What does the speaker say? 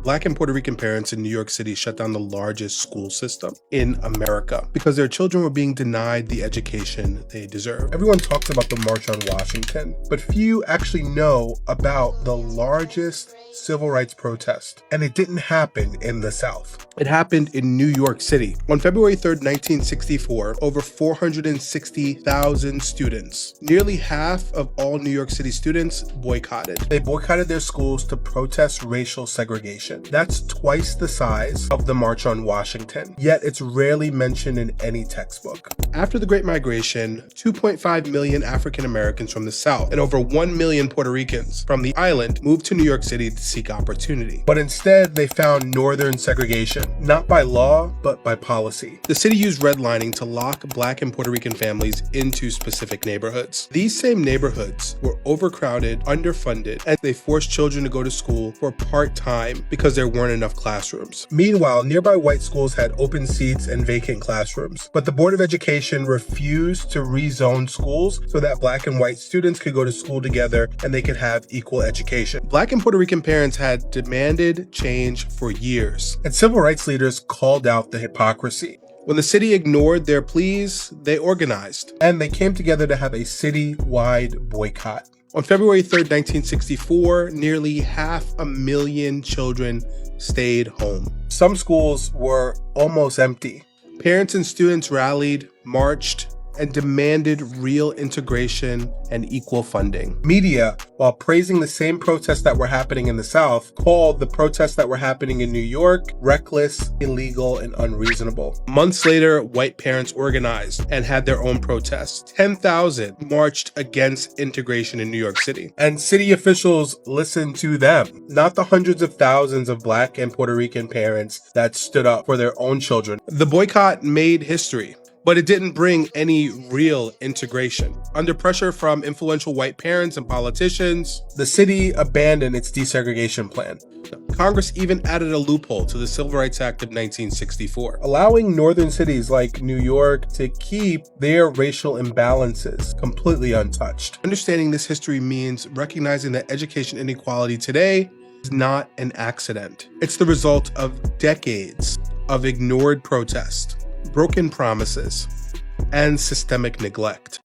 Black and Puerto Rican parents in New York City shut down the largest school system in America because their children were being denied the education they deserve. Everyone talks about the March on Washington, but few actually know about the largest civil rights protest, and it didn't happen in the South. It happened in New York City. On February 3rd, 1964, over 460,000 students, nearly half of all New York City students, boycotted. They boycotted their schools to protest racial segregation. That's twice the size of the March on Washington, yet it's rarely mentioned in any textbook. After the Great Migration, 2.5 million African Americans from the South and over 1 million Puerto Ricans from the island moved to New York City to seek opportunity. But instead, they found northern segregation, not by law, but by policy. The city used redlining to lock Black and Puerto Rican families into specific neighborhoods. These same neighborhoods were overcrowded, underfunded, and they forced children to go to school for part-time because there weren't enough classrooms. Meanwhile, nearby white schools had open seats and vacant classrooms, but the Board of Education refused to rezone schools so that Black and white students could go to school together and they could have equal education. Black and Puerto Rican parents had demanded change for years, and civil rights leaders called out the hypocrisy. When the city ignored their pleas, they organized, and they came together to have a city-wide boycott. On February 3rd, 1964, nearly 500,000 children stayed home. Some schools were almost empty. Parents and students rallied, marched, and demanded real integration and equal funding. Media, while praising the same protests that were happening in the South, called the protests that were happening in New York reckless, illegal, and unreasonable. Months later, white parents organized and had their own protests. 10,000 marched against integration in New York City. And city officials listened to them, not the hundreds of thousands of Black and Puerto Rican parents that stood up for their own children. The boycott made history, but it didn't bring any real integration. Under pressure from influential white parents and politicians, the city abandoned its desegregation plan. Congress even added a loophole to the Civil Rights Act of 1964, allowing northern cities like New York to keep their racial imbalances completely untouched. Understanding this history means recognizing that education inequality today is not an accident. It's the result of decades of ignored protest, broken promises, and systemic neglect.